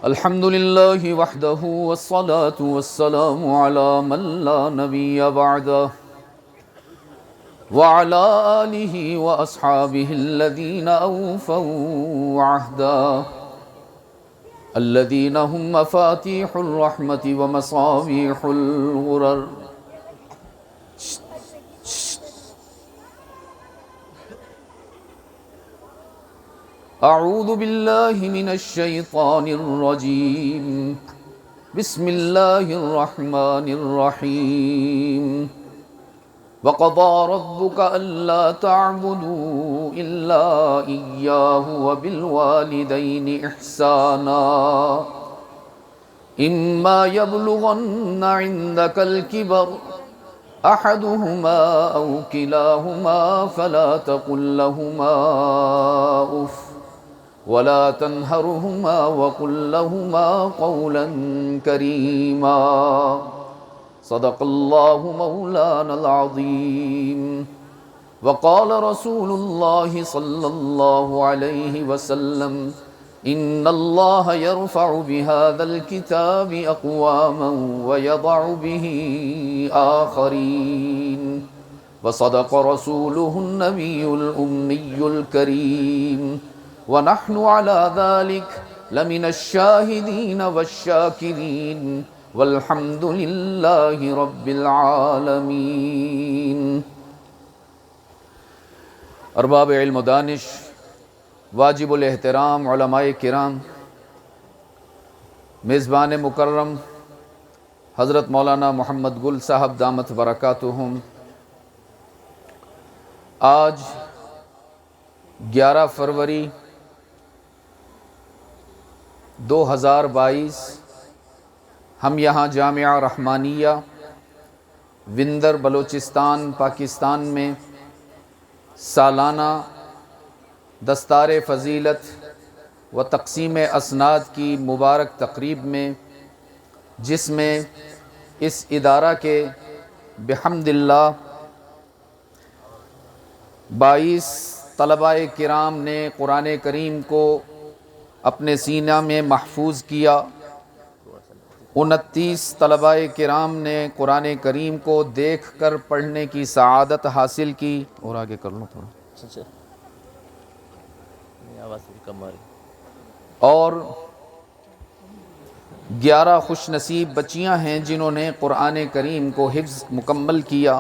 الحمد لله وحده والصلاة والسلام على من لا نبي بعده وعلى آله وأصحابه الذين أوفوا عهدا الذين هم مفاتيح الرحمة ومصابيح الغرر. أعوذ بالله من الشيطان الرجيم. بسم الله الرحمن الرحيم. وقضى ربك ألا تعبدوا إلا إياه وبالوالدين إحسانا إما يبلغن عندك الكبر أحدهما أو كلاهما فلا تقل لهما أف ولا تنهرهما وقل لهما قولا كريما. صدق الله مولانا العظيم. وقال رسول الله صلى الله عليه وسلم إن الله يرفع بهذا الكتاب أقواما ويضع به آخرين. وصدق رسوله النبي الأمي الكريم ونحن على ذلك لمن الشاهدين والشاكرين والحمد لله رب العالمين. ارباب علم و دانش، واجب الاحترام علماء کرام، میزبان مکرم حضرت مولانا محمد گل صاحب دامت برکاتہم، آج 11 فروری 2022 ہم یہاں جامعہ رحمانیہ وندر بلوچستان پاکستان میں سالانہ دستار فضیلت و تقسیم اسناد کی مبارک تقریب میں، جس میں اس ادارہ کے بحمد اللہ 22 طلباء کرام نے قرآن کریم کو اپنے سینہ میں محفوظ کیا، 29 طلباء کرام نے قرآن کریم کو دیکھ کر پڑھنے کی سعادت حاصل کی، اور آگے کر لوں تھوڑا، اور 11 خوش نصیب بچیاں ہیں جنہوں نے قرآن کریم کو حفظ مکمل کیا،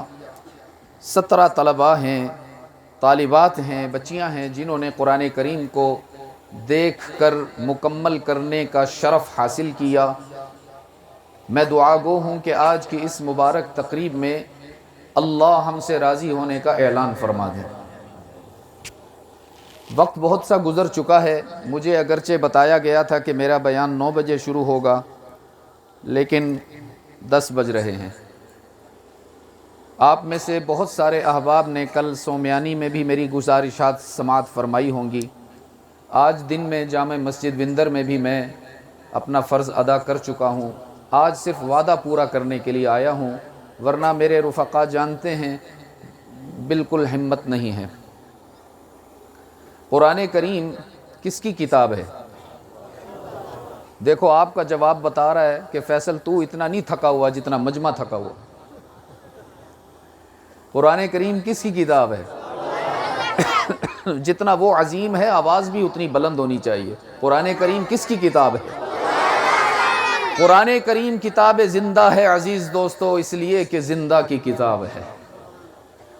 17 طلباء ہیں، طالبات ہیں، بچیاں ہیں جنہوں نے قرآن کریم کو دیکھ کر مکمل کرنے کا شرف حاصل کیا۔ میں دعا گو ہوں کہ آج کی اس مبارک تقریب میں اللہ ہم سے راضی ہونے کا اعلان فرما دے۔ وقت بہت سا گزر چکا ہے، مجھے اگرچہ بتایا گیا تھا کہ میرا بیان 9 بجے شروع ہوگا، لیکن 10 بج رہے ہیں۔ آپ میں سے بہت سارے احباب نے کل سومیانی میں بھی میری گزارشات سماعت فرمائی ہوں گی۔ آج دن میں جامع مسجد وندر میں بھی میں اپنا فرض ادا کر چکا ہوں، آج صرف وعدہ پورا کرنے کے لیے آیا ہوں، ورنہ میرے رفقا جانتے ہیں بالکل ہمت نہیں ہے۔ قرآن کریم کس کی کتاب ہے؟ دیکھو آپ کا جواب بتا رہا ہے کہ فیصل تو اتنا نہیں تھکا ہوا جتنا مجمع تھکا ہوا۔ قرآن کریم کس کی کتاب ہے؟ جتنا وہ عظیم ہے آواز بھی اتنی بلند ہونی چاہیے۔ قرآن کریم کس کی کتاب ہے؟ قرآن کریم کتاب زندہ ہے عزیز دوستو، اس لیے کہ زندہ کی کتاب ہے۔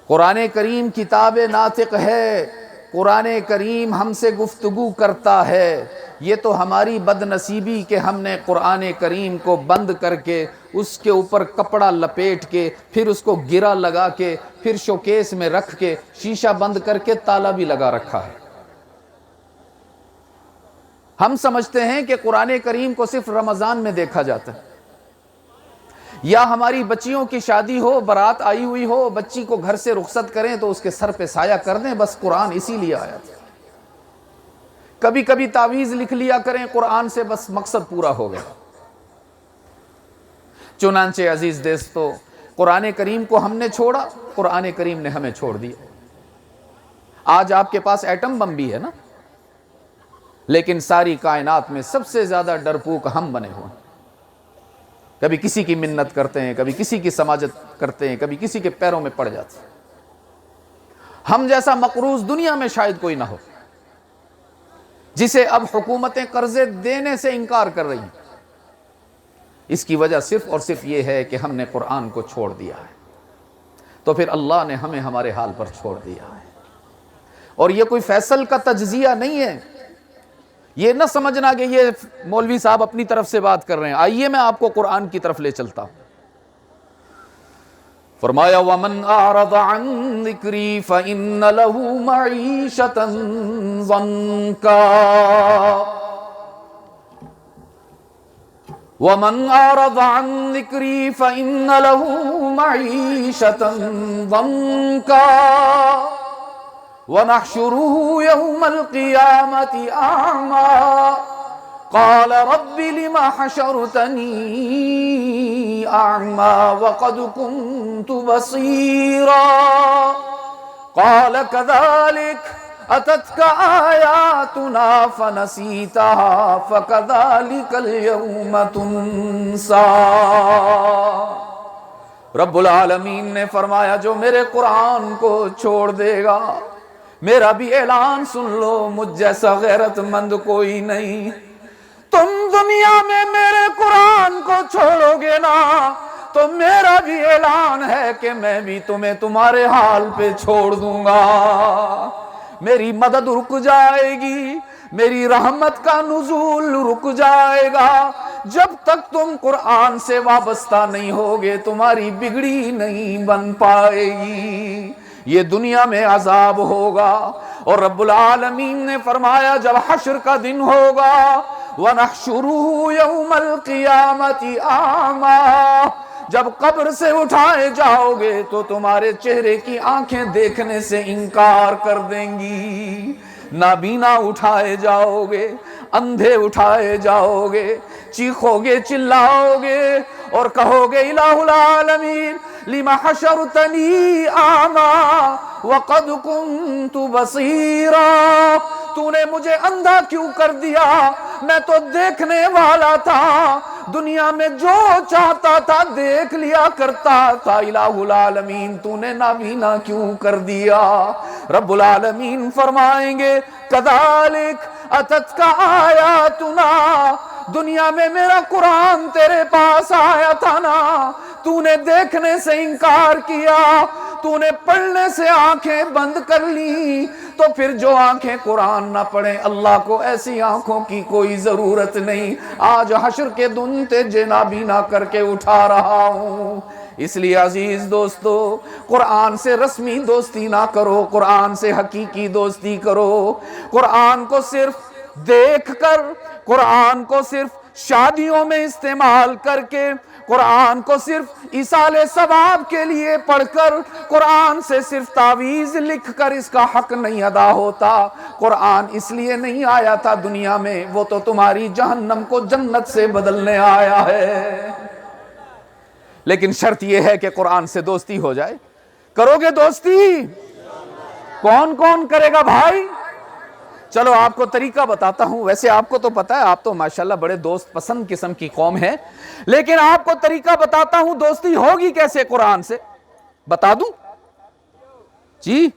قرآن کریم کتاب ناطق ہے، قرآن کریم ہم سے گفتگو کرتا ہے۔ یہ تو ہماری بد نصیبی کہ ہم نے قرآن کریم کو بند کر کے اس کے اوپر کپڑا لپیٹ کے پھر اس کو گرا لگا کے پھر شوکیس میں رکھ کے شیشہ بند کر کے تالا بھی لگا رکھا ہے۔ ہم سمجھتے ہیں کہ قرآن کریم کو صرف رمضان میں دیکھا جاتا ہے، یا ہماری بچیوں کی شادی ہو، برات آئی ہوئی ہو، بچی کو گھر سے رخصت کریں تو اس کے سر پہ سایہ کر دیں، بس قرآن اسی لیے آیا تھا۔ کبھی کبھی تعویذ لکھ لیا کریں قرآن سے، بس مقصد پورا ہو گیا۔ چنانچہ عزیز دوستو، قرآن کریم کو ہم نے چھوڑا، قرآن کریم نے ہمیں چھوڑ دیا۔ آج آپ کے پاس ایٹم بم بھی ہے نا، لیکن ساری کائنات میں سب سے زیادہ ڈرپوک ہم بنے ہوئے ہیں۔ کبھی کسی کی منت کرتے ہیں، کبھی کسی کی سماجت کرتے ہیں، کبھی کسی کے پیروں میں پڑ جاتے ہیں۔ ہم جیسا مقروض دنیا میں شاید کوئی نہ ہو، جسے اب حکومتیں قرضے دینے سے انکار کر رہی ہیں۔ اس کی وجہ صرف اور صرف یہ ہے کہ ہم نے قرآن کو چھوڑ دیا ہے، تو پھر اللہ نے ہمیں ہمارے حال پر چھوڑ دیا ہے۔ اور یہ کوئی فیصل کا تجزیہ نہیں ہے، یہ نہ سمجھنا کہ یہ مولوی صاحب اپنی طرف سے بات کر رہے ہیں۔ آئیے میں آپ کو قرآن کی طرف لے چلتا ہوں۔ فرمایا وَمَنْ أَعْرَضَ عَنْ ذِكْرِي فَإِنَّ لَهُ مَعِيشَةً ضَنْكًا وَمَنْ أَعْرَضَ عَنْ ذِكْرِي فَإِنَّ لَهُ مَعِيشَةً ضَنْكًا وَنَحْشُرُهُ يَوْمَ الْقِيَامَةِ أَعْمَى قال رب لم حشرتني أعمى وقد كنت بصيرا قال كذلك أتتك آياتنا فنسيتها فكذلك اليوم تنسى۔ رب العالمین نے فرمایا جو میرے قرآن کو چھوڑ دے گا، میرا بھی اعلان سن لو، مجھ جیسا غیرت مند کوئی نہیں۔ تم دنیا میں میرے قرآن کو چھوڑو گے نا، تو میرا بھی اعلان ہے کہ میں بھی تمہیں تمہارے حال پہ چھوڑ دوں گا۔ میری مدد رک جائے گی، میری رحمت کا نزول رک جائے گا۔ جب تک تم قرآن سے وابستہ نہیں ہوگے، تمہاری بگڑی نہیں بن پائے گی۔ یہ دنیا میں عذاب ہوگا۔ اور رب العالمین نے فرمایا جب حشر کا دن ہوگا وَنَحْشُرُهُ يَوْمَ الْقِيَامَةِ أَعْمَى، جب قبر سے اٹھائے جاؤ گے تو تمہارے چہرے کی آنکھیں دیکھنے سے انکار کر دیں گی۔ نابینا اٹھائے جاؤ گے، اندھے اٹھائے جاؤ گے، چیخو گے، چلاؤ گے اور کہو گے الہ العالمین لِمَ حَشَرْتَنِي أَعْمَى وَقَدْ كُنْتُ بَصِيرًا، تو نے مجھے اندھا کیوں کر دیا، میں تو دیکھنے والا تھا، دنیا میں جو چاہتا تھا دیکھ لیا کرتا تھا، الہ العالمین تو نے نابینا کیوں کر دیا۔ رب العالمین فرمائیں گے کذالک اتتک آیاتنا، دنیا میں میرا قرآن تیرے پاس آیا تھا نا، تو نے دیکھنے سے انکار کیا، تو نے پڑھنے سے آنکھیں بند کر لی، تو پھر جو آنکھیں قرآن نہ پڑھیں، اللہ کو ایسی آنکھوں کی کوئی ضرورت نہیں۔ آج حشر کے دن تجھے نابینا کر کے اٹھا رہا ہوں۔ اس لیے عزیز دوستو، قرآن سے رسمی دوستی نہ کرو، قرآن سے حقیقی دوستی کرو۔ قرآن کو صرف دیکھ کر، قرآن کو صرف شادیوں میں استعمال کر کے، قرآن کو صرف ایصال ثواب کے لیے پڑھ کر، قرآن سے صرف تعویذ لکھ کر اس کا حق نہیں ادا ہوتا۔ قرآن اس لیے نہیں آیا تھا دنیا میں، وہ تو تمہاری جہنم کو جنت سے بدلنے آیا ہے۔ لیکن شرط یہ ہے کہ قرآن سے دوستی ہو جائے۔ کرو گے دوستی؟ کون کون کرے گا بھائی؟ چلو آپ کو طریقہ بتاتا ہوں، ویسے آپ کو تو پتا ہے، آپ تو ماشاءاللہ بڑے دوست پسند قسم کی قوم ہے، لیکن آپ کو طریقہ بتاتا ہوں دوستی ہوگی کیسے قرآن سے، بتا دوں؟ جی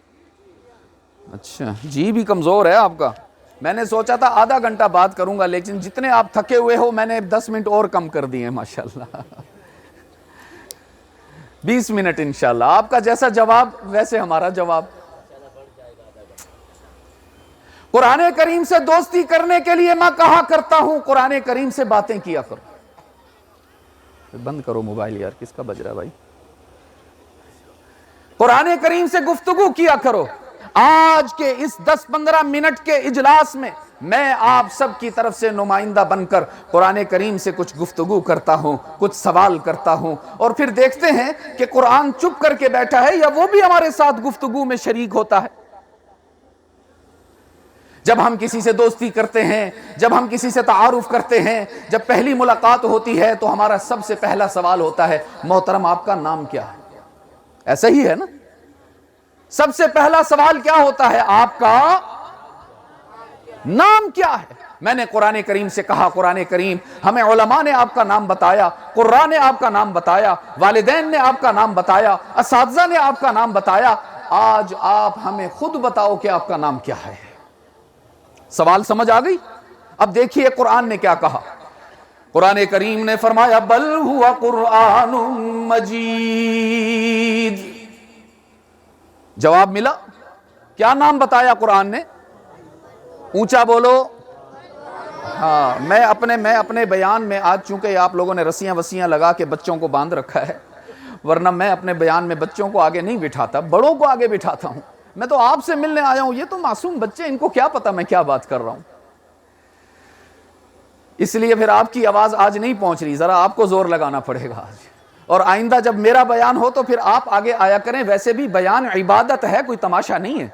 اچھا، جی بھی کمزور ہے آپ کا۔ میں نے سوچا تھا آدھا گھنٹہ بات کروں گا، لیکن جتنے آپ تھکے ہوئے ہو میں نے 10 منٹ اور کم کر دیے ماشاءاللہ۔ 20 منٹ انشاءاللہ، آپ کا جیسا جواب ویسے ہمارا جواب۔ قرآن کریم سے دوستی کرنے کے لیے میں کہا کرتا ہوں قرآن کریم سے باتیں کیا کرو۔ بند کرو موبائل یار، کس کا بج رہا ہے بھائی؟ قرآن کریم سے گفتگو کیا کرو۔ آج کے اس 10-15 منٹ کے اجلاس میں میں آپ سب کی طرف سے نمائندہ بن کر قرآن کریم سے کچھ گفتگو کرتا ہوں، کچھ سوال کرتا ہوں، اور پھر دیکھتے ہیں کہ قرآن چپ کر کے بیٹھا ہے یا وہ بھی ہمارے ساتھ گفتگو میں شریک ہوتا ہے۔ جب ہم کسی سے دوستی کرتے ہیں، جب ہم کسی سے تعارف کرتے ہیں، جب پہلی ملاقات ہوتی ہے تو ہمارا سب سے پہلا سوال ہوتا ہے محترم آپ کا نام کیا ہے؟ ایسا ہی ہے نا؟ سب سے پہلا سوال کیا ہوتا ہے؟ آپ کا نام کیا ہے؟ میں نے قرآن کریم سے کہا قرآن کریم ہمیں علماء نے آپ کا نام بتایا، قراء نے آپ کا نام بتایا، والدین نے آپ کا نام بتایا، اساتذہ نے آپ کا نام بتایا، آج آپ ہمیں خود بتاؤ کہ آپ کا نام کیا ہے۔ سوال سمجھ آ گئی؟ اب دیکھیے قرآن نے کیا کہا۔ قرآن کریم نے فرمایا بل ہوا قرآن مجید۔ جواب ملا؟ کیا نام بتایا قرآن نے؟ اونچا بولو۔ ہاں، میں اپنے بیان میں آج چونکہ آپ لوگوں نے رسیاں وسیاں لگا کے بچوں کو باندھ رکھا ہے، ورنہ میں اپنے بیان میں بچوں کو آگے نہیں بٹھاتا، بڑوں کو آگے بٹھاتا ہوں۔ میں تو آپ سے ملنے آیا ہوں، یہ تو معصوم بچے، ان کو کیا پتا میں کیا بات کر رہا ہوں۔ اس لیے پھر آپ کی آواز آج نہیں پہنچ رہی، ذرا آپ کو زور لگانا پڑے گا آج، اور آئندہ جب میرا بیان ہو تو پھر آپ آگے آیا کریں۔ ویسے بھی بیان عبادت ہے، کوئی تماشا نہیں ہے۔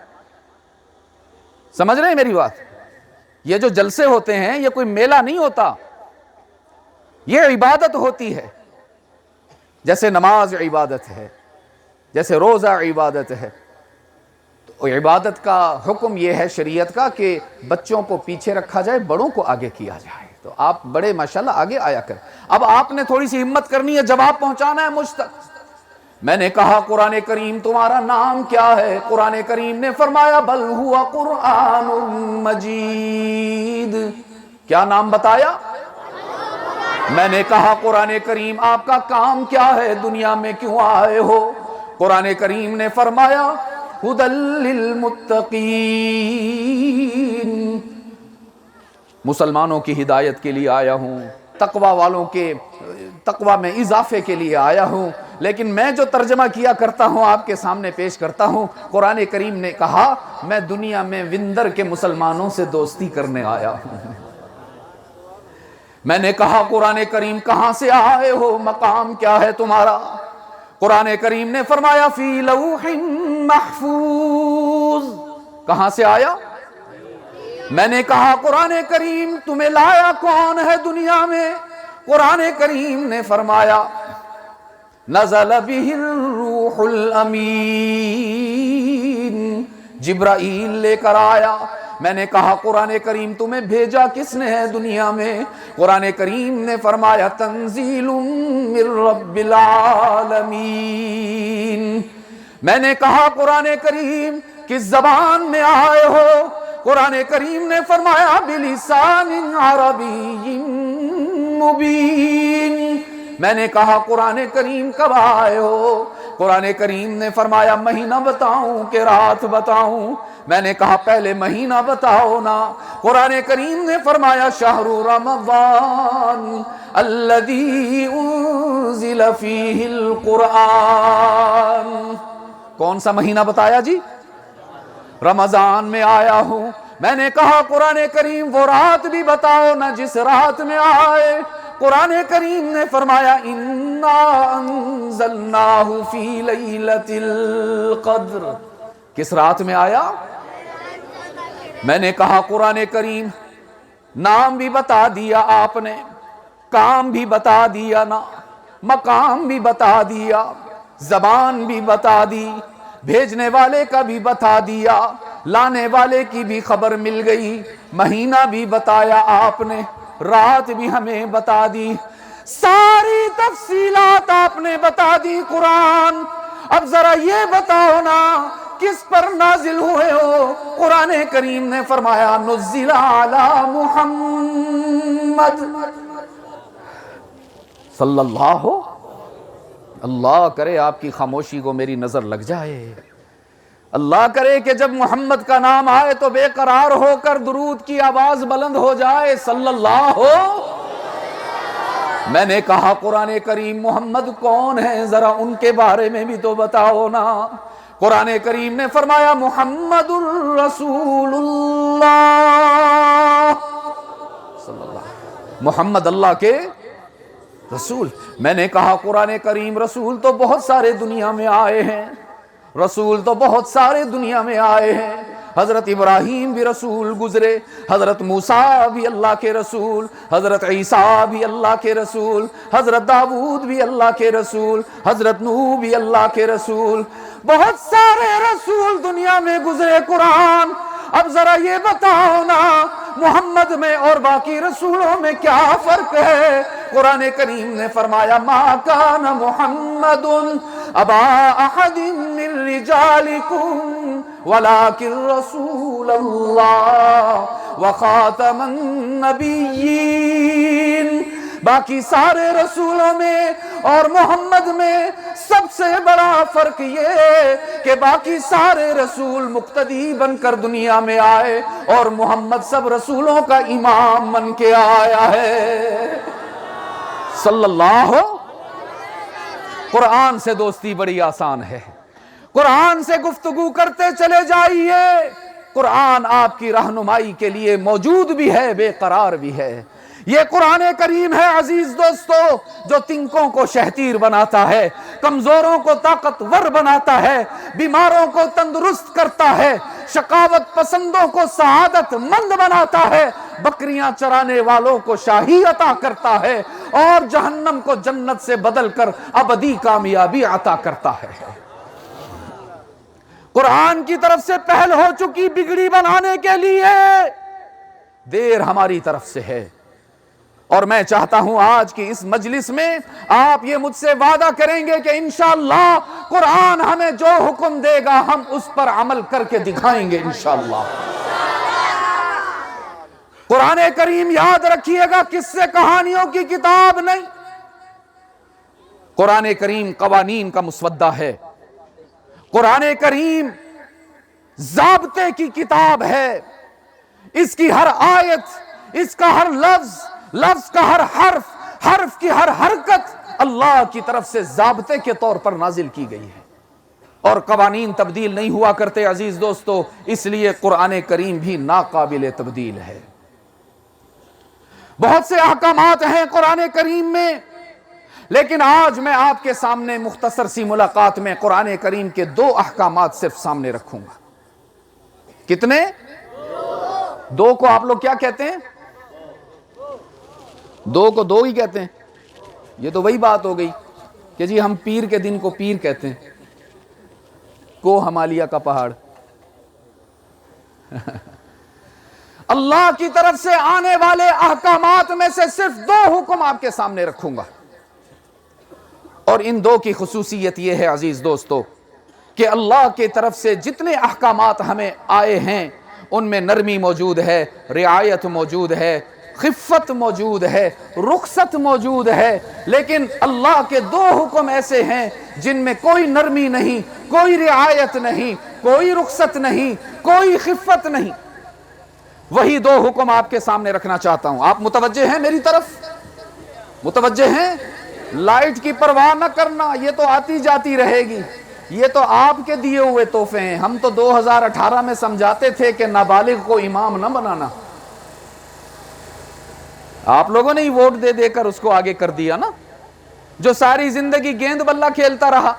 سمجھ رہے ہیں میری بات؟ یہ جو جلسے ہوتے ہیں یہ کوئی میلہ نہیں ہوتا، یہ عبادت ہوتی ہے۔ جیسے نماز عبادت ہے، جیسے روزہ عبادت ہے، تو عبادت کا حکم یہ ہے شریعت کا کہ بچوں کو پیچھے رکھا جائے، بڑوں کو آگے کیا جائے۔ تو آپ بڑے ماشاءاللہ آگے آیا کریں۔ اب آپ نے تھوڑی سی ہمت کرنی ہے، جواب پہنچانا ہے مجھ تک۔ میں نے کہا قرآن کریم تمہارا نام کیا ہے؟ قرآن کریم نے فرمایا بل ہوا قرآن مجید۔ کیا نام بتایا؟ میں نے کہا قرآن کریم آپ کا کام کیا ہے؟ دنیا میں کیوں آئے ہو؟ قرآن کریم نے فرمایا ھدی للمتقین، مسلمانوں کی ہدایت کے لیے آیا ہوں، تقوی والوں کے تقوی میں اضافے کے لیے آیا ہوں۔ لیکن میں جو ترجمہ کیا کرتا ہوں آپ کے سامنے پیش کرتا ہوں۔ قرآن کریم نے کہا میں دنیا میں وندر کے مسلمانوں سے دوستی کرنے آیا ہوں۔ میں نے کہا قرآن کریم کہاں سے آئے ہو؟ مقام کیا ہے تمہارا؟ قرآن کریم نے فرمایا فی لوح محفوظ۔ کہاں سے آیا؟ میں نے کہا قرآن کریم تمہیں لایا کون ہے دنیا میں؟ قرآن کریم نے فرمایا نزل بہ الروح الامین، جبرائیل لے کر آیا۔ میں نے کہا قرآن کریم تمہیں بھیجا کس نے ہے دنیا میں؟ قرآن کریم نے فرمایا تنزیل من رب العالمین۔ میں نے کہا قرآن کریم کس زبان میں آئے ہو؟ قرآن کریم نے فرمایا بلسان عربی مبین۔ میں نے کہا قرآن کریم کب آئے ہو؟ قرآن کریم نے فرمایا مہینہ بتاؤں کہ رات بتاؤں؟ میں نے کہا پہلے مہینہ بتاؤ نا۔ قرآن کریم نے فرمایا شہر رمضان الذی انزل فیہ القرآن۔ کون سا مہینہ بتایا جی؟ رمضان میں آیا ہوں۔ میں نے کہا قرآن کریم وہ رات بھی بتاؤ نا جس رات میں آئے؟ قرآن کریم نے فرمایا انا انزلناہ فی لیلۃ القدر۔ کس رات میں آیا؟ میں نے کہا قرآن کریم نام بھی بتا دیا آپ نے، کام بھی بتا دیا نا، مقام بھی بتا دیا، زبان بھی بتا دی، بھیجنے والے کا بھی بتا دیا، لانے والے کی بھی خبر مل گئی، مہینہ بھی بتایا آپ نے، رات بھی ہمیں بتا دی، ساری تفصیلات آپ نے بتا دی قرآن۔ اب ذرا یہ بتاؤ نا کس پر نازل ہوئے ہو؟ قرآن کریم نے فرمایا نزل علی محمد صلی اللہ۔ اللہ کرے آپ کی خاموشی کو میری نظر لگ جائے، اللہ کرے کہ جب محمد کا نام آئے تو بے قرار ہو کر درود کی آواز بلند ہو جائے صلی اللہ ہو۔ میں نے کہا قرآن کریم محمد کون ہے؟ ذرا ان کے بارے میں بھی تو بتاؤ نا۔ قرآن کریم نے فرمایا محمد الرسول اللہ صلی اللہ، محمد اللہ کے رسول۔ میں نے کہا قرآن کریم رسول تو بہت سارے دنیا میں آئے ہیں، رسول تو بہت سارے دنیا میں آئے ہیں۔ حضرت ابراہیم بھی رسول گزرے، حضرت موسیٰ بھی اللہ کے رسول، حضرت عیسیٰ بھی اللہ کے رسول، حضرت داؤد بھی اللہ کے رسول، حضرت نوح بھی اللہ کے رسول، بہت سارے رسول دنیا میں گزرے۔ قرآن اب ذرا یہ بتاؤ نا محمد میں اور باقی رسولوں میں کیا فرق ہے؟ قرآن کریم نے فرمایا ما کان محمد ابا احد من رجالکم ولکن رسول اللہ وخاتم النبیین۔ باقی سارے رسولوں میں اور محمد میں سب سے بڑا فرق یہ کہ باقی سارے رسول مقتدی بن کر دنیا میں آئے اور محمد سب رسولوں کا امام بن کے آیا ہے صلی اللہ۔ قرآن سے دوستی بڑی آسان ہے، قرآن سے گفتگو کرتے چلے جائیے، قرآن آپ کی رہنمائی کے لیے موجود بھی ہے، بے قرار بھی ہے۔ یہ قرآن کریم ہے عزیز دوستو جو تنکوں کو شہتیر بناتا ہے، کمزوروں کو طاقتور بناتا ہے، بیماروں کو تندرست کرتا ہے، شقاوت پسندوں کو سعادت مند بناتا ہے، بکریاں چرانے والوں کو شاہی عطا کرتا ہے، اور جہنم کو جنت سے بدل کر ابدی کامیابی عطا کرتا ہے۔ قرآن کی طرف سے پہل ہو چکی بگڑی بنانے کے لیے، دیر ہماری طرف سے ہے، اور میں چاہتا ہوں آج کی اس مجلس میں آپ یہ مجھ سے وعدہ کریں گے کہ انشاءاللہ قرآن ہمیں جو حکم دے گا ہم اس پر عمل کر کے دکھائیں گے انشاءاللہ۔ قرآن کریم یاد رکھیے گا قصے کہانیوں کی کتاب نہیں، قرآن کریم قوانین کا مسودہ ہے، قرآن کریم ضابطے کی کتاب ہے، اس کی ہر آیت، اس کا ہر لفظ، لفظ کا ہر حرف، حرف کی ہر حرکت اللہ کی طرف سے ضابطے کے طور پر نازل کی گئی ہے، اور قوانین تبدیل نہیں ہوا کرتے عزیز دوستو، اس لیے قرآن کریم بھی ناقابل تبدیل ہے۔ بہت سے احکامات ہیں قرآن کریم میں، لیکن آج میں آپ کے سامنے مختصر سی ملاقات میں قرآن کریم کے 2 احکامات صرف سامنے رکھوں گا۔ کتنے؟ 2 کو آپ لوگ کیا کہتے ہیں؟ 2 کو 2 ہی کہتے ہیں؟ یہ تو وہی بات ہو گئی کہ جی ہم پیر کے دن کو پیر کہتے ہیں، کو ہمالیہ کا پہاڑ۔ اللہ کی طرف سے آنے والے احکامات میں سے صرف 2 حکم آپ کے سامنے رکھوں گا، اور ان 2 کی خصوصیت یہ ہے عزیز دوستو کہ اللہ کی طرف سے جتنے احکامات ہمیں آئے ہیں ان میں نرمی موجود ہے، رعایت موجود ہے، خفت موجود ہے، رخصت موجود ہے، لیکن اللہ کے 2 حکم ایسے ہیں جن میں کوئی نرمی نہیں، کوئی رعایت نہیں، کوئی رخصت نہیں، کوئی خفت نہیں۔ وہی 2 حکم آپ کے سامنے رکھنا چاہتا ہوں۔ آپ متوجہ ہیں میری طرف؟ متوجہ ہیں؟ لائٹ کی پرواہ نہ کرنا، یہ تو آتی جاتی رہے گی، یہ تو آپ کے دیے ہوئے تحفے ہیں۔ ہم تو 2018 میں سمجھاتے تھے کہ نابالغ کو امام نہ بنانا، آپ لوگوں نے ہی ووٹ دے دے کر اس کو آگے کر دیا نا۔ جو ساری زندگی گیند بلہ کھیلتا رہا،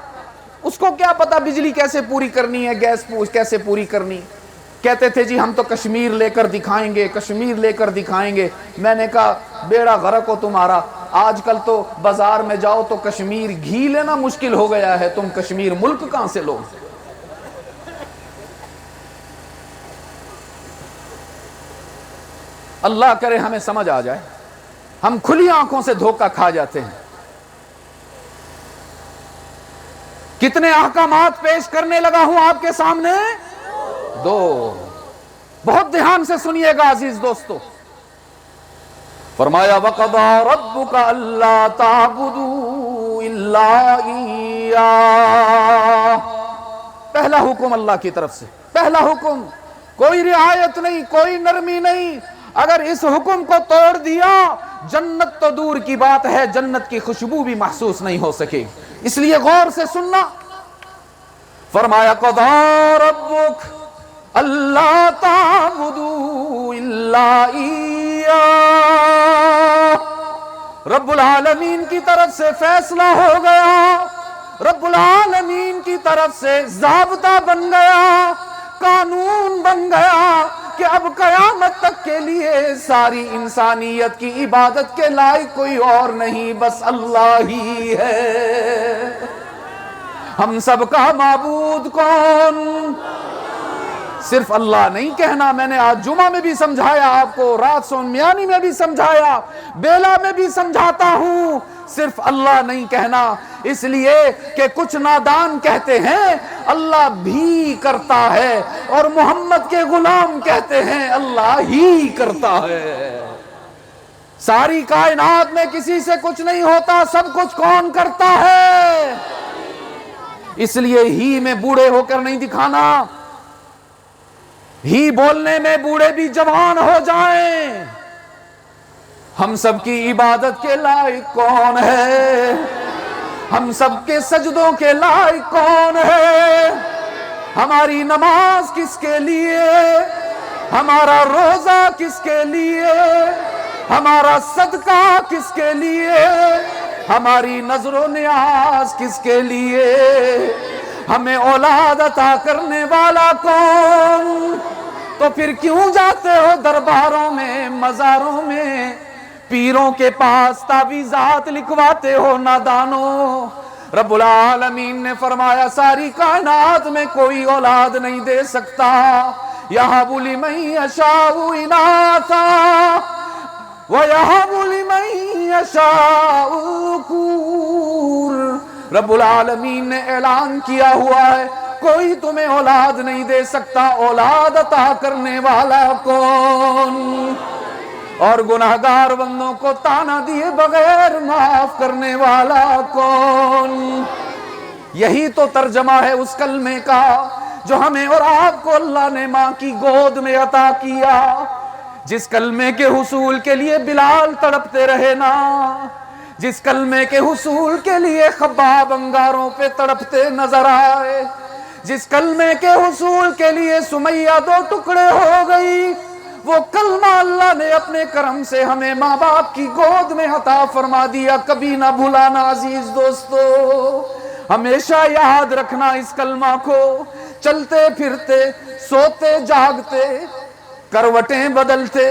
اس کو کیا پتا بجلی کیسے پوری کرنی ہے، گیس کیسے پوری کرنی ہے۔ کہتے تھے جی ہم تو کشمیر لے کر دکھائیں گے، کشمیر لے کر دکھائیں گے۔ میں نے کہا بیڑا غرق ہو تمہارا، آج کل تو بازار میں جاؤ تو کشمیر گھی لینا مشکل ہو گیا ہے، تم کشمیر ملک کہاں سے لو؟ اللہ کرے ہمیں سمجھ آ جائے، ہم کھلی آنکھوں سے دھوکہ کھا جاتے ہیں۔ کتنے احکامات پیش کرنے لگا ہوں آپ کے سامنے؟ 2۔ بہت دھیان سے سنیے گا عزیز دوستو۔ فرمایا وَقَضَىٰ رَبُّكَ أَلَّا تَعْبُدُوا إِلَّا إِيَّاهُ۔ پہلا حکم اللہ کی طرف سے، پہلا حکم، کوئی رعایت نہیں، کوئی نرمی نہیں۔ اگر اس حکم کو توڑ دیا جنت تو دور کی بات ہے، جنت کی خوشبو بھی محسوس نہیں ہو سکے، اس لیے غور سے سننا۔ فرمایا قَضَىٰ رَبُّكَ أَلَّا تَعْبُدُوا إِلَّا إِيَّاهُ۔ رب العالمین کی طرف سے فیصلہ ہو گیا، رب العالمین کی طرف سے ضابطہ بن گیا، قانون بن گیا کہ اب قیامت تک کے لیے ساری انسانیت کی عبادت کے لائق کوئی اور نہیں، بس اللہ ہی ہے۔ ہم سب کا معبود کون؟ صرف اللہ نہیں کہنا. میں نے آج جمعہ میں بھی سمجھایا آپ کو, رات سون میانی میں بھی سمجھایا, بیلا میں بھی سمجھاتا ہوں, صرف اللہ نہیں کہنا, اس لیے کہ کچھ نادان کہتے ہیں اللہ بھی کرتا ہے, اور محمد کے غلام کہتے ہیں اللہ ہی کرتا ہے. ساری کائنات میں کسی سے کچھ نہیں ہوتا, سب کچھ کون کرتا ہے؟ اس لیے ہی میں بوڑھے ہو کر نہیں دکھانا, ہی بولنے میں بوڑھے بھی جوان ہو جائیں. ہم سب کی عبادت کے لائق کون ہے؟ ہم سب کے سجدوں کے لائق کون ہے؟ ہماری نماز کس کے لیے؟ ہمارا روزہ کس کے لیے؟ ہمارا صدقہ کس کے لیے؟ ہماری نظر و نیاز کس کے لیے؟ ہمیں اولاد عطا کرنے والا کون؟ تو پھر کیوں جاتے ہو درباروں میں, مزاروں میں, پیروں کے پاس تعویذات لکھواتے ہو نادانوں؟ رب العالمین نے فرمایا ساری کائنات میں کوئی اولاد نہیں دے سکتا. یَهَبُ لِمَن يَشَاءُ إِنَاثًا وَيَهَبُ لِمَن يَشَاءُ الذُّكُورَ. رب العالمین نے اعلان کیا ہوا ہے کوئی تمہیں اولاد نہیں دے سکتا, اولاد عطا کرنے والا کون؟ اور گناہگار بندوں کو تانا دیے بغیر معاف کرنے والا کون؟ یہی تو ترجمہ ہے اس کلمے کا جو ہمیں اور آپ کو اللہ نے ماں کی گود میں عطا کیا. جس کلمے کے حصول کے لیے بلال تڑپتے رہے نا, جس کلمے کے حصول کے لیے خباب انگاروں پہ تڑپتے نظر آئے, جس کلمے کے حصول کے لیے سمیہ 2 ٹکڑے ہو گئی, وہ کلمہ اللہ نے اپنے کرم سے ہمیں ماں باپ کی گود میں عطا فرما دیا. کبھی نہ بھلانا عزیز دوستو, ہمیشہ یاد رکھنا اس کلمہ کو. چلتے پھرتے, سوتے جاگتے, کروٹیں بدلتے,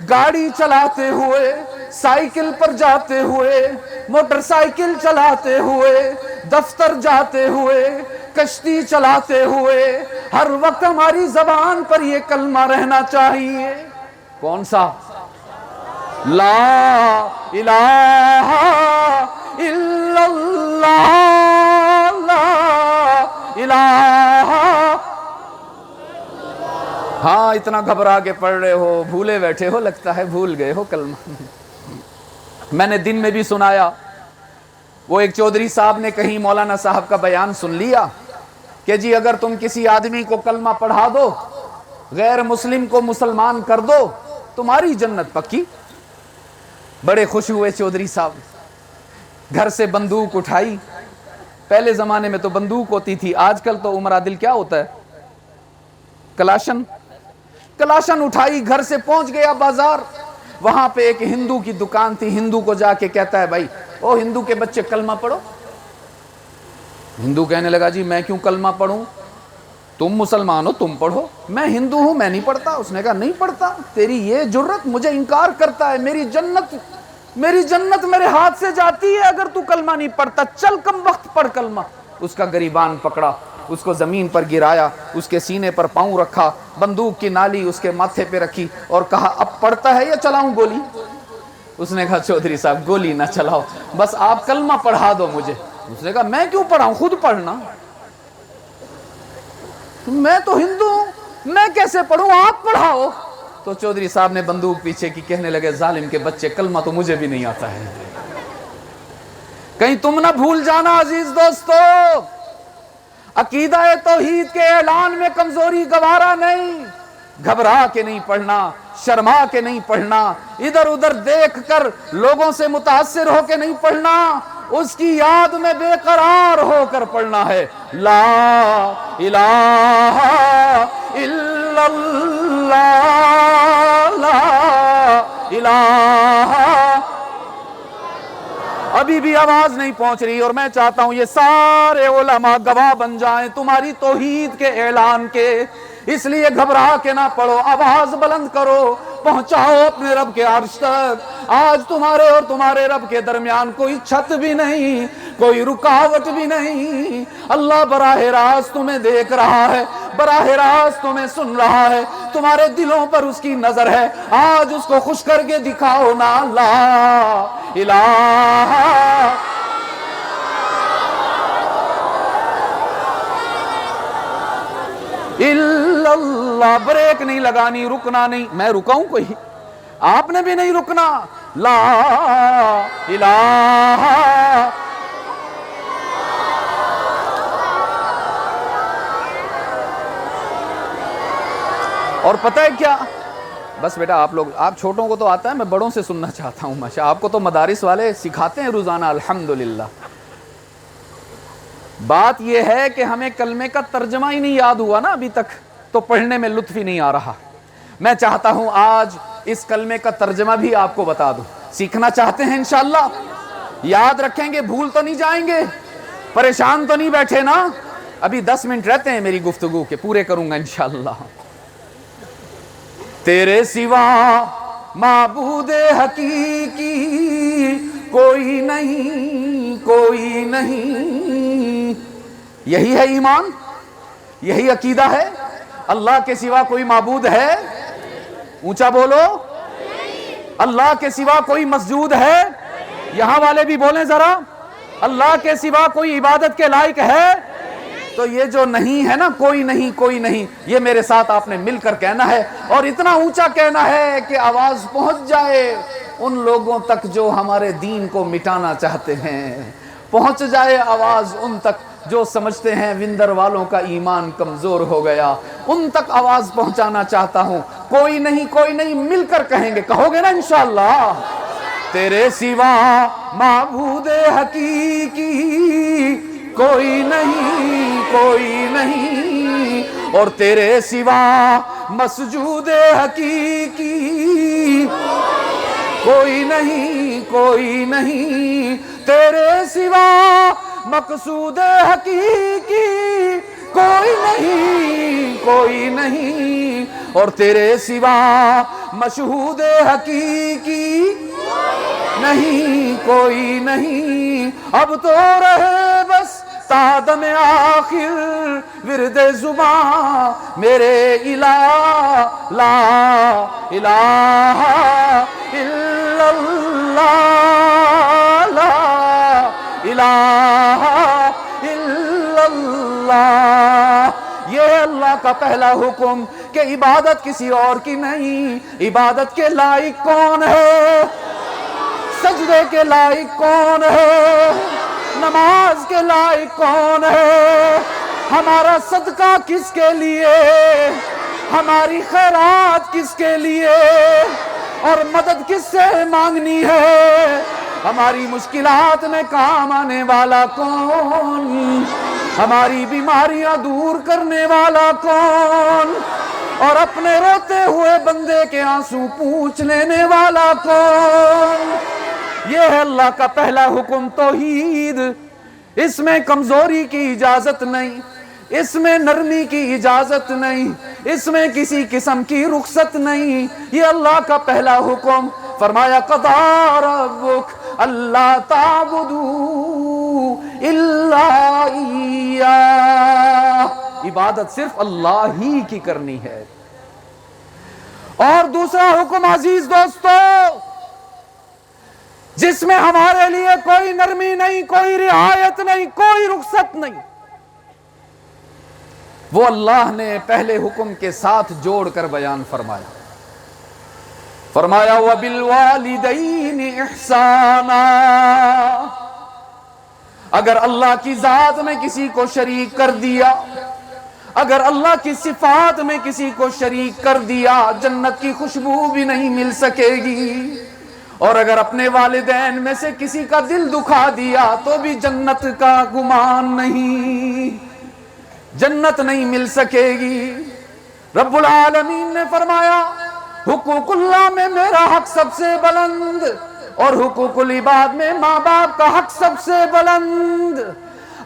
گاڑی چلاتے ہوئے, سائیکل پر جاتے ہوئے, موٹر سائیکل چلاتے ہوئے, دفتر جاتے ہوئے, کشتی چلاتے ہوئے, ہر وقت ہماری زبان پر یہ کلمہ رہنا چاہیے. کون سا؟ لا الہ الا اللہ, لا الہ. ہاں اتنا گھبرا کے پڑھ رہے ہو, بھولے بیٹھے ہو, لگتا ہے بھول گئے ہو کلمہ. میں نے دن میں بھی سنایا, وہ ایک چودھری صاحب نے کہیں مولانا صاحب کا بیان سن لیا کہ جی اگر تم کسی آدمی کو کلمہ پڑھا دو, غیر مسلم کو مسلمان کر دو, تمہاری جنت پکی. بڑے خوش ہوئے چودھری صاحب, گھر سے بندوق اٹھائی. پہلے زمانے میں تو بندوق ہوتی تھی, آج کل تو عمرہ دل کیا ہوتا ہے, کلاشن اٹھائی, گھر سے پہنچ گیا بازار. وہاں پہ ایک ہندو کی دکان تھی, ہندو کو جا کے کہتا ہے بھائی او ہندو کے بچے کلمہ پڑھو. ہندو کہنے لگا جی میں کیوں کلمہ پڑھوں, تم مسلمان ہو تم پڑھو, میں ہندو ہوں میں نہیں پڑھتا. اس نے کہا نہیں پڑھتا, تیری یہ جرت, مجھے انکار کرتا ہے, میری جنت میرے ہاتھ سے جاتی ہے اگر تو کلمہ نہیں پڑھتا, چل کم وقت پڑھ کلمہ. اس کا گریبان پکڑا, اس کو زمین پر گرایا, اس کے سینے پر پاؤں رکھا, بندوق کی نالی اس کے ماتھے پہ رکھی اور کہا اب پڑھتا ہے یا چلاؤں گولی؟ اس نے کہا چودھری صاحب گولی نہ چلاؤ, بس آپ کلمہ پڑھا دو مجھے. اس نے کہا میں کیوں پڑھاؤں, خود پڑھنا. میں تو ہندو ہوں, میں کیسے پڑھوں, آپ پڑھاؤ. تو چودھری صاحب نے بندوق پیچھے کی, کہنے لگے ظالم کے بچے کلمہ تو مجھے بھی نہیں آتا ہے. کہیں تم نہ بھول جانا عزیز دوستو, عقیدہ توحید کے اعلان میں کمزوری گوارا نہیں. گھبرا کے نہیں پڑھنا, شرما کے نہیں پڑھنا, ادھر ادھر دیکھ کر لوگوں سے متاثر ہو کے نہیں پڑھنا, اس کی یاد میں بے قرار ہو کر پڑھنا ہے. لا الہ الا اللہ, لا الہ. ابھی بھی آواز نہیں پہنچ رہی, اور میں چاہتا ہوں یہ سارے علماء گواہ بن جائیں تمہاری توحید کے اعلان کے. اس لیے گھبرا کے نہ پڑھو, آواز بلند کرو, پہنچاؤ اپنے رب کے عرش تک. آج تمہارے اور تمہارے رب کے درمیان کوئی چھت بھی نہیں, کوئی رکاوٹ بھی نہیں. اللہ براہ راست تمہیں دیکھ رہا ہے, براہ راست تمہیں سن رہا ہے، تمہارے دلوں پر اس کی نظر ہے، آج اس کو خوش کر کے دکھاؤ نا، لا الہ الا اللہ۔ بریک نہیں لگانی، رکنا نہیں، میں رکاؤں کوئی؟ آپ نے بھی نہیں رکنا، لا الہ۔ اور پتہ ہے کیا، بس بیٹا آپ چھوٹوں کو تو آتا ہے، میں بڑوں سے سننا چاہتا ہوں۔ ماشاء آپ کو تو مدارس والے سکھاتے ہیں روزانہ، الحمدللہ۔ بات یہ ہے کہ ہمیں کلمے کا ترجمہ ہی نہیں یاد ہوا نا ابھی تک، تو پڑھنے میں لطف ہی نہیں آ رہا۔ میں چاہتا ہوں آج اس کلمے کا ترجمہ بھی آپ کو بتا دوں۔ سیکھنا چاہتے ہیں انشاءاللہ؟ یاد رکھیں گے، بھول تو نہیں جائیں گے، پریشان تو نہیں بیٹھے نا؟ ابھی 10 منٹ رہتے ہیں میری گفتگو کے، پورے کروں گا انشاءاللہ۔ تیرے سوا معبود حقیقی کوئی نہیں، کوئی نہیں۔ یہی ہے ایمان، یہی عقیدہ ہے؟ اللہ کے سوا کوئی معبود ہے؟ اونچا بولو۔ اللہ کے سوا کوئی مسجود ہے؟ یہاں والے بھی بولیں ذرا، اللہ کے سوا کوئی عبادت کے لائق ہے؟ تو یہ جو نہیں ہے نا، کوئی نہیں، کوئی نہیں، یہ میرے ساتھ آپ نے مل کر کہنا ہے، اور اتنا اونچا کہنا ہے کہ آواز پہنچ جائے ان لوگوں تک جو ہمارے دین کو مٹانا چاہتے ہیں، پہنچ جائے آواز ان تک جو سمجھتے ہیں وندر والوں کا ایمان کمزور ہو گیا، ان تک آواز پہنچانا چاہتا ہوں۔ کوئی نہیں، کوئی نہیں، مل کر کہیں گے، کہو گے نا انشاءاللہ؟ تیرے سوا معبود حقیقی کوئی نہیں، کوئی نہیں، اور تیرے سوا مسجود حقیقی کوئی نہیں، کوئی نہیں، تیرے سوا مقصود حقیقی کوئی نہیں، کوئی نہیں، اور تیرے سوا مشہود حقیقی نہیں، کوئی نہیں۔ اب تو رہے بس تا دم آخر ورد زباں میرے الہ، لا الہ الا اللہ، لا الہ الا اللہ۔ یہ اللہ کا پہلا حکم کہ عبادت کسی اور کی نہیں۔ عبادت کے لائق کون ہے؟ سجدے کے لائق کون ہے؟ نماز کے لائق کون ہے؟ ہمارا صدقہ کس کے لیے؟ ہماری خیرات کس کے لیے؟ اور مدد کس سے مانگنی ہے؟ ہماری مشکلات میں کام آنے والا کون؟ ہماری بیماریاں دور کرنے والا کون؟ اور اپنے روتے ہوئے بندے کے آنسو پوچھ لینے والا کون؟ یہ ہے اللہ کا پہلا حکم، توحید۔ اس میں کمزوری کی اجازت نہیں، اس میں نرمی کی اجازت نہیں، اس میں کسی قسم کی رخصت نہیں۔ یہ اللہ کا پہلا حکم۔ فرمایا قضا ربک اللہ تعبدوا الا ایاہ، عبادت صرف اللہ ہی کی کرنی ہے۔ اور دوسرا حکم عزیز دوستو، جس میں ہمارے لیے کوئی نرمی نہیں، کوئی رعایت نہیں، کوئی رخصت نہیں، وہ اللہ نے پہلے حکم کے ساتھ جوڑ کر بیان فرمایا۔ فرمایا وَبِالْوَالِدَيْنِ إِحْسَانًا۔ اگر اللہ کی ذات میں کسی کو شریک کر دیا، اگر اللہ کی صفات میں کسی کو شریک کر دیا، جنت کی خوشبو بھی نہیں مل سکے گی۔ اور اگر اپنے والدین میں سے کسی کا دل دکھا دیا تو بھی جنت کا گمان نہیں، جنت نہیں مل سکے گی۔ رب العالمین نے فرمایا حقوق اللہ میں میرا حق سب سے بلند، اور حقوق العباد میں ماں باپ کا حق سب سے بلند۔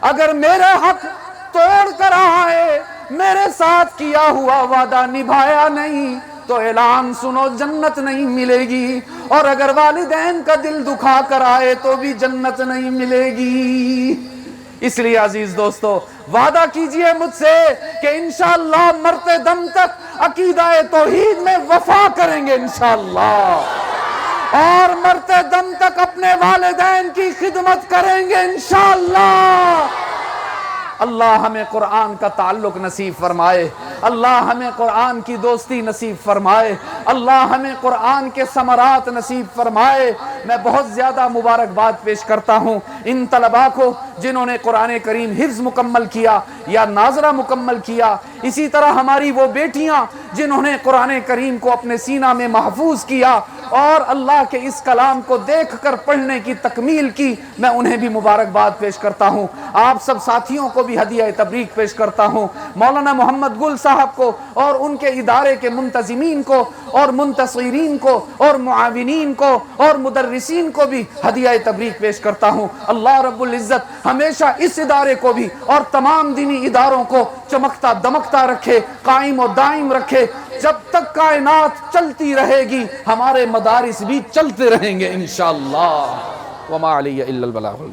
اگر میرا حق توڑ کر آئے، میرے ساتھ کیا ہوا وعدہ نبھایا نہیں، تو اعلان سنو جنت نہیں ملے گی۔ اور اگر والدین کا دل دکھا کر آئے تو بھی جنت نہیں ملے گی۔ اس لیے عزیز دوستو وعدہ کیجئے مجھ سے کہ انشاءاللہ مرتے دم تک عقیدہ توحید میں وفا کریں گے انشاءاللہ، اور مرتے دم تک اپنے والدین کی خدمت کریں گے انشاءاللہ۔ اللہ ہمیں قرآن کا تعلق نصیب فرمائے، اللہ ہمیں قرآن کی دوستی نصیب فرمائے، اللہ ہمیں قرآن کے ثمرات نصیب فرمائے۔ میں بہت زیادہ مبارکباد پیش کرتا ہوں ان طلباء کو جنہوں نے قرآن کریم حفظ مکمل کیا یا ناظرہ مکمل کیا، اسی طرح ہماری وہ بیٹیاں جنہوں نے قرآن کریم کو اپنے سینہ میں محفوظ کیا اور اللہ کے اس کلام کو دیکھ کر پڑھنے کی تکمیل کی، میں انہیں بھی مبارکباد پیش کرتا ہوں۔ آپ سب ساتھیوں کو بھی ہدیہ تبریک پیش کرتا ہوں، مولانا محمد گل صاحب کو اور ان کے ادارے کے منتظمین کو اور منتصرین کو اور معاونین کو اور مدرسین کو بھی ہدیہ تبریک پیش کرتا ہوں۔ اللہ رب العزت ہمیشہ اس ادارے کو بھی اور تمام دینی اداروں کو چمکتا دمکتا رکھے، قائم و دائم رکھے۔ جب تک کائنات چلتی رہے گی ہمارے مدارس بھی چلتے رہیں گے انشاءاللہ۔ وما علی الا البلاغ۔